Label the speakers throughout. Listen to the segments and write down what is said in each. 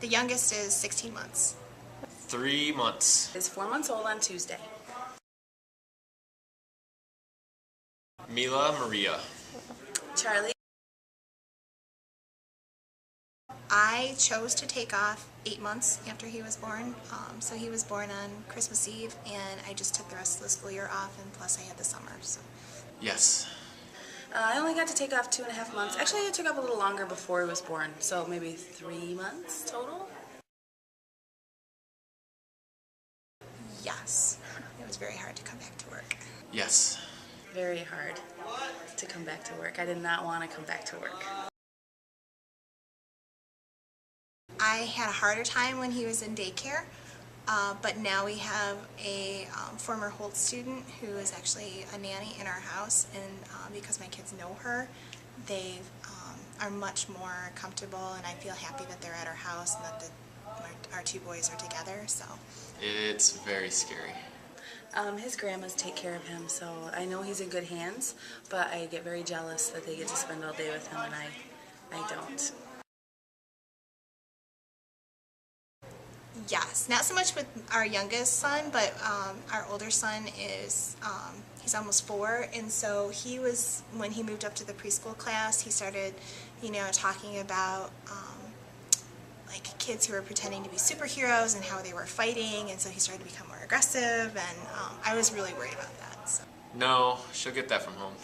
Speaker 1: The youngest is 16 months.
Speaker 2: 3 months.
Speaker 3: Is 4 months old on Tuesday.
Speaker 2: Mila Maria.
Speaker 3: Charlie.
Speaker 1: I chose to take off 8 months after he was born. So he was born on Christmas Eve, and I just took the rest of the school year off, and plus I had the summer. So.
Speaker 2: Yes.
Speaker 3: I only got to take off 2.5 months. Actually, I took off a little longer before he was born, so maybe 3 months total.
Speaker 1: Yes, it was very hard to come back to work.
Speaker 2: Yes.
Speaker 3: Very hard to come back to work. I did not want to come back to work.
Speaker 1: I had a harder time when he was in daycare, but now we have a former Holt student who is actually a nanny in our house, and because my kids know her, they are much more comfortable, and I feel happy that they're at our house and that our two boys are together. So
Speaker 2: It's very scary.
Speaker 3: His grandmas take care of him, so I know he's in good hands, but I get very jealous that they get to spend all day with him, and I don't.
Speaker 1: yes, not so much with our youngest son, but our older son is, he's almost 4, and so he was, when he moved up to the preschool class, he started, talking about like kids who were pretending to be superheroes and how they were fighting, and so he started to become more aggressive, and I was really worried about that. So.
Speaker 2: No, she'll get that from home.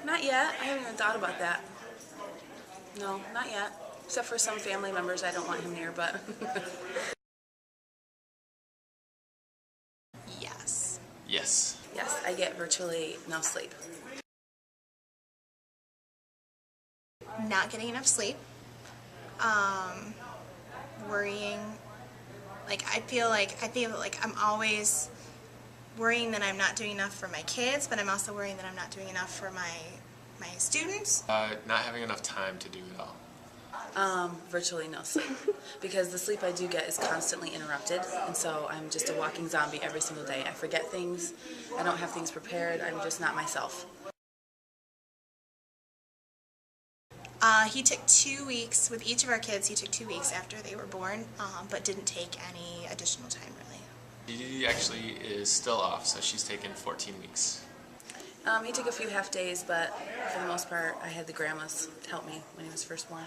Speaker 3: Not yet. I haven't even thought about that. No, not yet. Except for some family members I don't want him near, but...
Speaker 1: Yes.
Speaker 2: Yes.
Speaker 3: Yes, I get virtually no sleep.
Speaker 1: Not getting enough sleep, worrying, I feel like I'm always worrying that I'm not doing enough for my kids, but I'm also worrying that I'm not doing enough for my students.
Speaker 2: Not having enough time to do it all.
Speaker 3: Virtually no sleep. Because the sleep I do get is constantly interrupted, and so I'm just a walking zombie every single day. I forget things, I don't have things prepared, I'm just not myself.
Speaker 1: He took 2 weeks, with each of our kids, he took 2 weeks after they were born, but didn't take any additional time, really.
Speaker 2: She actually is still off, so she's taken 14 weeks.
Speaker 3: He took a few half days, but for the most part, I had the grandmas help me when he was first born.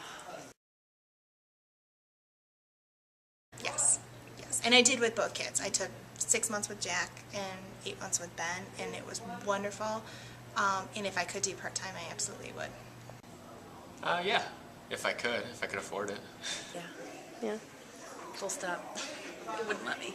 Speaker 1: Yes, yes. And I did with both kids. I took 6 months with Jack and 8 months with Ben, and it was wonderful. And if I could do part-time, I absolutely would.
Speaker 2: Yeah, if I could afford it.
Speaker 3: Yeah.
Speaker 4: Yeah.
Speaker 3: Full stop. It wouldn't let me.